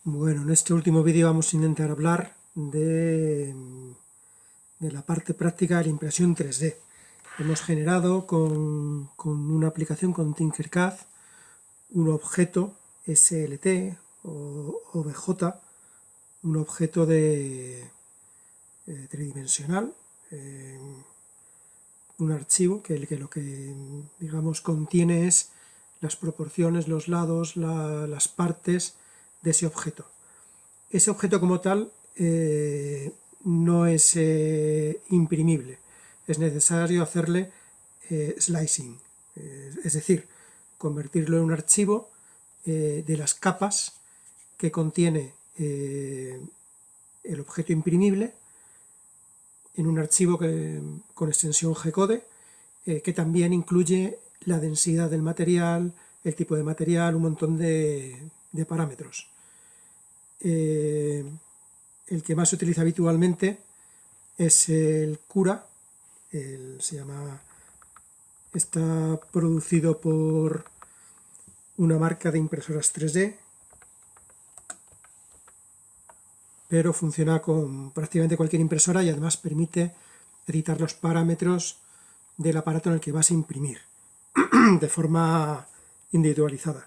Bueno, en este último vídeo vamos a intentar hablar de la parte práctica de la impresión 3D. Hemos generado con una aplicación con Tinkercad un objeto SLT o OBJ, un objeto tridimensional, un archivo que lo que digamos contiene es las proporciones, los lados, las partes de ese objeto. Ese objeto como tal no es imprimible, es necesario hacerle slicing, es decir, convertirlo en un archivo de las capas que contiene el objeto imprimible en un archivo con extensión G-code que también incluye la densidad del material, el tipo de material, un montón de parámetros. El que más se utiliza habitualmente es el Cura, está producido por una marca de impresoras 3D, pero funciona con prácticamente cualquier impresora y además permite editar los parámetros del aparato en el que vas a imprimir de forma individualizada.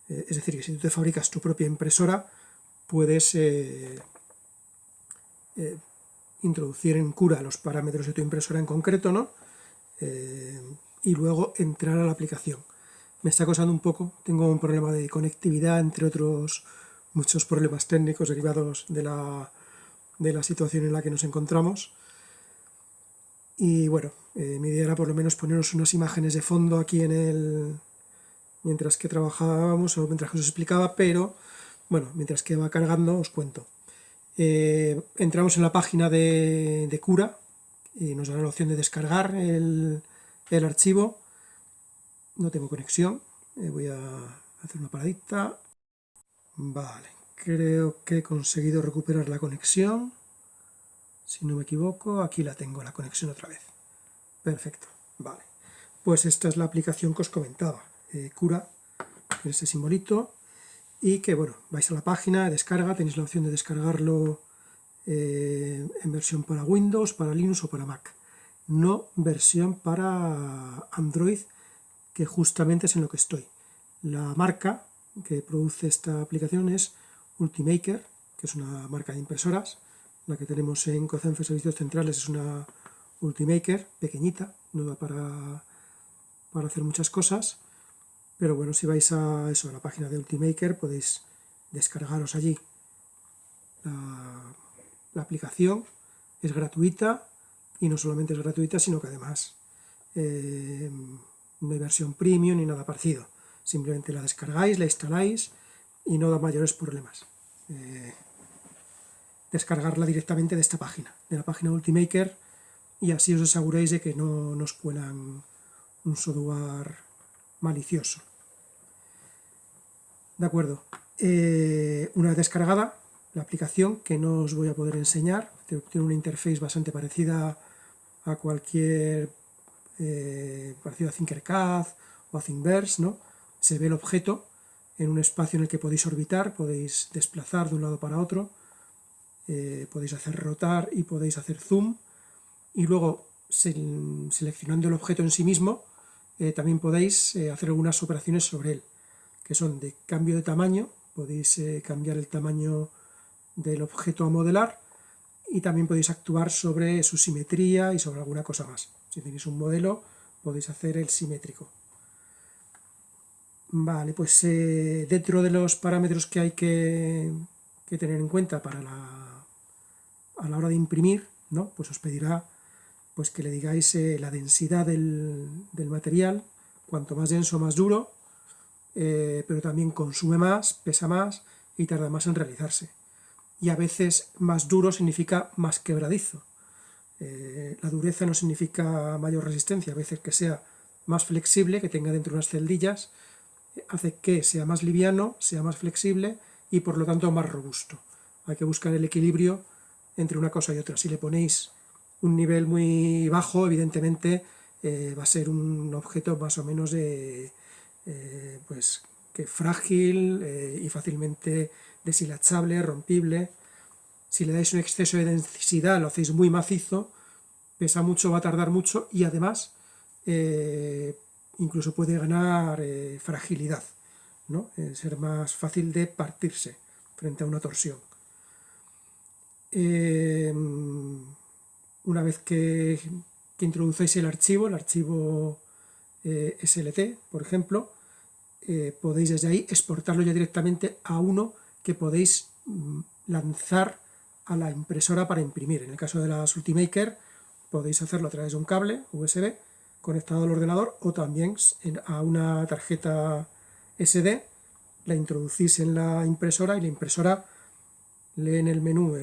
Es decir, que si tú te fabricas tu propia impresora, puedes introducir en Cura los parámetros de tu impresora en concreto, ¿no? Y luego entrar a la aplicación. Me está costando un poco, tengo un problema de conectividad, entre otros muchos problemas técnicos derivados de la situación en la que nos encontramos. Y bueno, mi idea era por lo menos poneros unas imágenes de fondo aquí mientras que trabajábamos o mientras que os explicaba, pero bueno, mientras que va cargando os cuento. Entramos en la página de Cura y nos da la opción de descargar el archivo. No tengo conexión, voy a hacer una paradita. Vale, creo que he conseguido recuperar la conexión. Si no me equivoco, aquí la tengo, la conexión otra vez. Perfecto, vale. Pues esta es la aplicación que os comentaba, Cura, que es ese simbolito, y que, bueno, vais a la página, descarga, tenéis la opción de descargarlo en versión para Windows, para Linux o para Mac. No versión para Android, que justamente es en lo que estoy. La marca que produce esta aplicación es Ultimaker, que es una marca de impresoras. La que tenemos en Cozenfe Servicios Centrales es una Ultimaker pequeñita, no da para hacer muchas cosas, pero bueno, si vais a la página de Ultimaker podéis descargaros allí la aplicación. Es gratuita y no solamente es gratuita, sino que además no hay versión premium ni nada parecido. Simplemente la descargáis, la instaláis y no da mayores problemas. Descargarla directamente de esta página, de la página Ultimaker, y así os aseguréis de que no nos cuelan un software malicioso. De acuerdo. Una vez descargada la aplicación, que no os voy a poder enseñar, tiene una interface bastante parecida a cualquier parecido a Tinkercad o a Thingiverse, ¿no? Se ve el objeto en un espacio en el que podéis orbitar, podéis desplazar de un lado para otro, podéis hacer rotar y podéis hacer zoom, y luego seleccionando el objeto en sí mismo también podéis hacer algunas operaciones sobre él, que son de cambio de tamaño. Podéis cambiar el tamaño del objeto a modelar y también podéis actuar sobre su simetría y sobre alguna cosa más. Si tenéis un modelo, podéis hacer el simétrico. Vale, pues dentro de los parámetros que hay que tener en cuenta a la hora de imprimir, ¿no? Pues os pedirá pues que le digáis la densidad del material, cuanto más denso, más duro, pero también consume más, pesa más y tarda más en realizarse. Y a veces más duro significa más quebradizo. La dureza no significa mayor resistencia, a veces que sea más flexible, que tenga dentro unas celdillas, hace que sea más liviano, sea más flexible y por lo tanto más robusto. Hay que buscar el equilibrio entre una cosa y otra. Si le ponéis un nivel muy bajo, evidentemente va a ser un objeto más o menos pues porque es frágil y fácilmente deshilachable, rompible. Si le dais un exceso de densidad, lo hacéis muy macizo, pesa mucho, va a tardar mucho y además incluso puede ganar fragilidad, ¿no? Ser más fácil de partirse frente a una torsión. Una vez que introducéis el archivo SLT, por ejemplo, podéis desde ahí exportarlo ya directamente a uno que podéis lanzar a la impresora para imprimir. En el caso de las Ultimaker podéis hacerlo a través de un cable USB conectado al ordenador o también a una tarjeta SD, la introducís en la impresora y la impresora lee en el menú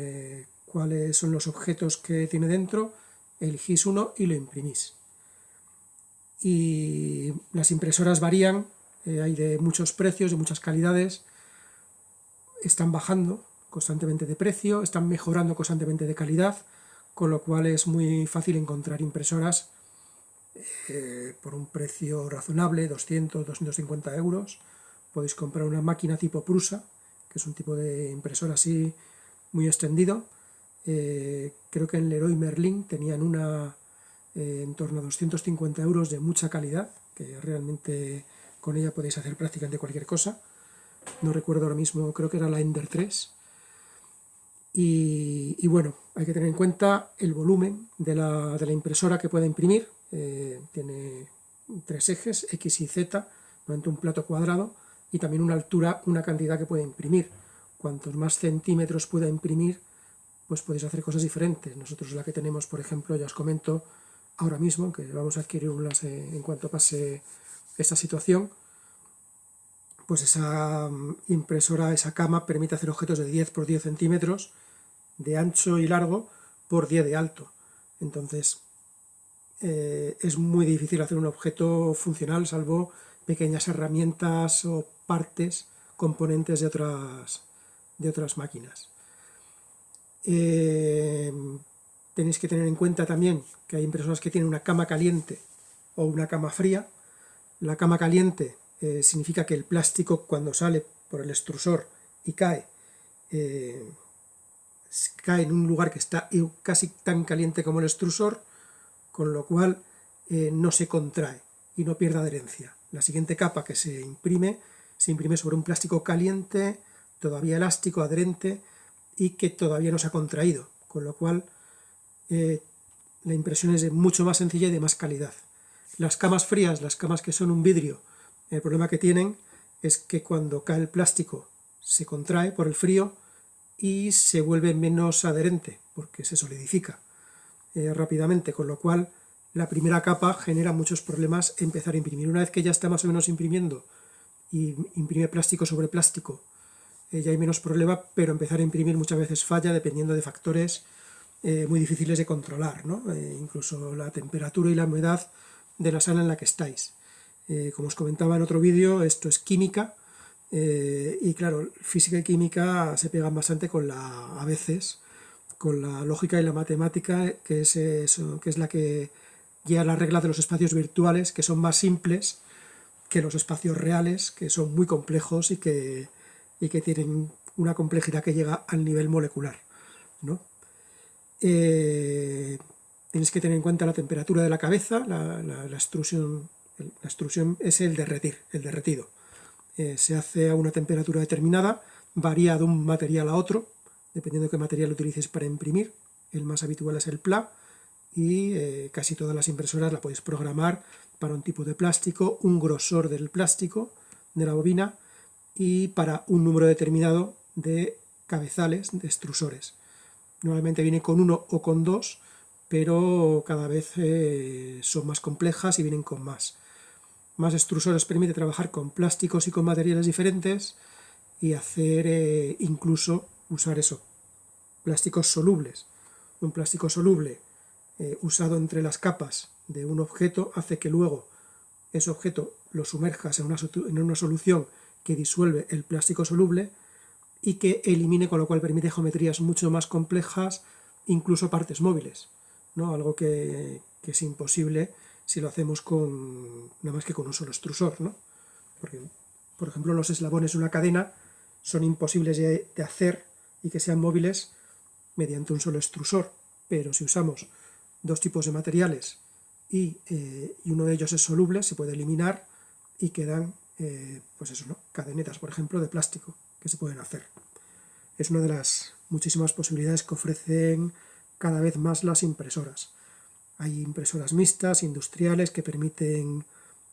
cuáles son los objetos que tiene dentro, elegís uno y lo imprimís. Y las impresoras varían, hay de muchos precios, de muchas calidades, están bajando constantemente de precio, están mejorando constantemente de calidad, con lo cual es muy fácil encontrar impresoras por un precio razonable, 200, 250 euros. Podéis comprar una máquina tipo Prusa, que es un tipo de impresora así muy extendido. Creo que en Leroy Merlin tenían una en torno a 250 euros de mucha calidad, que realmente con ella podéis hacer prácticamente cualquier cosa. No recuerdo ahora mismo, creo que era la Ender 3. Y bueno, hay que tener en cuenta el volumen de la impresora que pueda imprimir. Tiene 3 ejes, X y Z, normalmente un plato cuadrado, y también una altura, una cantidad que puede imprimir. Cuantos más centímetros pueda imprimir, pues podéis hacer cosas diferentes. Nosotros la que tenemos, por ejemplo, ya os comento ahora mismo, que vamos a adquirir unas en cuanto pase esta situación, pues esa impresora, esa cama, permite hacer objetos de 10 por 10 centímetros de ancho y largo por 10 de alto. Entonces, es muy difícil hacer un objeto funcional, salvo pequeñas herramientas o partes, componentes de otras máquinas. Tenéis que tener en cuenta también que hay impresoras que tienen una cama caliente o una cama fría. La cama caliente significa que el plástico, cuando sale por el extrusor y cae en un lugar que está casi tan caliente como el extrusor, con lo cual no se contrae y no pierde adherencia. La siguiente capa que se imprime sobre un plástico caliente, todavía elástico, adherente y que todavía no se ha contraído, con lo cual la impresión es de mucho más sencilla y de más calidad. Las camas frías, las camas que son un vidrio, el problema que tienen es que cuando cae el plástico se contrae por el frío y se vuelve menos adherente porque se solidifica rápidamente, con lo cual la primera capa genera muchos problemas empezar a imprimir. Una vez que ya está más o menos imprimiendo y imprime plástico sobre plástico, ya hay menos problema, pero empezar a imprimir muchas veces falla dependiendo de factores muy difíciles de controlar, ¿no? Incluso la temperatura y la humedad de la sala en la que estáis. Como os comentaba en otro vídeo, esto es química, y claro, física y química se pegan bastante a veces, con la lógica y la matemática, que es la que guía las reglas de los espacios virtuales, que son más simples que los espacios reales, que son muy complejos y que tienen una complejidad que llega al nivel molecular, ¿no? Tenéis que tener en cuenta la temperatura de la cabeza, la extrusión. La extrusión es el derretido. Se hace a una temperatura determinada, varía de un material a otro, dependiendo de qué material utilices para imprimir. El más habitual es el PLA y casi todas las impresoras la podéis programar para un tipo de plástico, un grosor del plástico de la bobina y para un número determinado de cabezales, de extrusores. Normalmente viene con uno o con dos, pero cada vez son más complejas y vienen con más. Más extrusores permite trabajar con plásticos y con materiales diferentes y hacer incluso usar eso, plásticos solubles. Un plástico soluble usado entre las capas de un objeto hace que luego ese objeto lo sumerjas en una solución que disuelve el plástico soluble y que elimine, con lo cual permite geometrías mucho más complejas, incluso partes móviles, ¿no? Algo que es imposible si lo hacemos nada más que con un solo extrusor, ¿no? Porque por ejemplo, los eslabones de una cadena son imposibles de hacer y que sean móviles mediante un solo extrusor, pero si usamos dos tipos de materiales y uno de ellos es soluble, se puede eliminar y quedan, pues eso, ¿no? Cadenetas, por ejemplo, de plástico que se pueden hacer. Es una de las muchísimas posibilidades que ofrecen cada vez más las impresoras. Hay impresoras mixtas, industriales, que permiten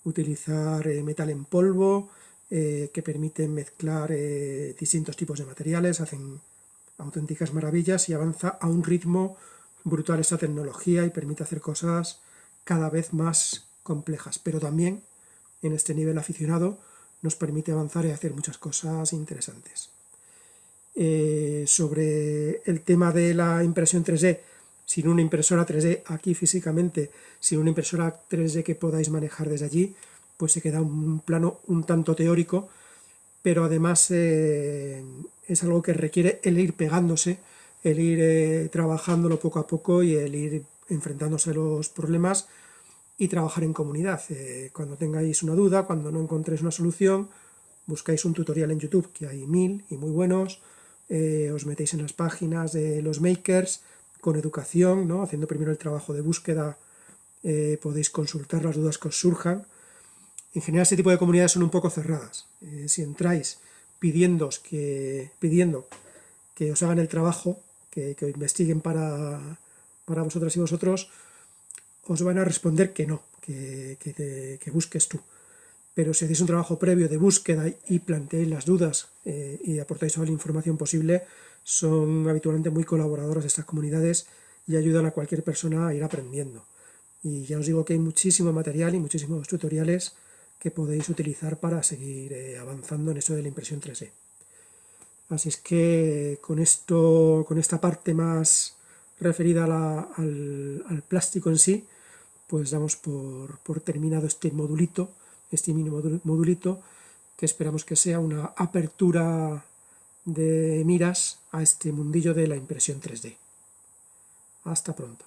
utilizar metal en polvo, que permiten mezclar distintos tipos de materiales, hacen auténticas maravillas y avanza a un ritmo brutal esta tecnología y permite hacer cosas cada vez más complejas, pero también en este nivel aficionado nos permite avanzar y hacer muchas cosas interesantes. Sobre el tema de la impresión 3D, sin una impresora 3D aquí físicamente, sin una impresora 3D que podáis manejar desde allí, pues se queda un plano un tanto teórico, pero además es algo que requiere el ir pegándose, el ir trabajándolo poco a poco y el ir enfrentándose a los problemas y trabajar en comunidad. Cuando tengáis una duda, cuando no encontréis una solución, buscáis un tutorial en YouTube, que hay 1000 y muy buenos, os metéis en las páginas de los makers con educación, ¿no? Haciendo primero el trabajo de búsqueda, podéis consultar las dudas que os surjan. En general, este tipo de comunidades son un poco cerradas. Si entráis pidiendo que os hagan el trabajo, que investiguen para vosotras y vosotros, os van a responder que no, que busques tú. Pero si hacéis un trabajo previo de búsqueda y planteáis las dudas y aportáis toda la información posible, son habitualmente muy colaboradoras de estas comunidades y ayudan a cualquier persona a ir aprendiendo. Y ya os digo que hay muchísimo material y muchísimos tutoriales que podéis utilizar para seguir avanzando en esto de la impresión 3D. Así es que con esta parte más referida al plástico en sí, pues damos por terminado este mini modulito, que esperamos que sea una apertura de miras a este mundillo de la impresión 3D. Hasta pronto.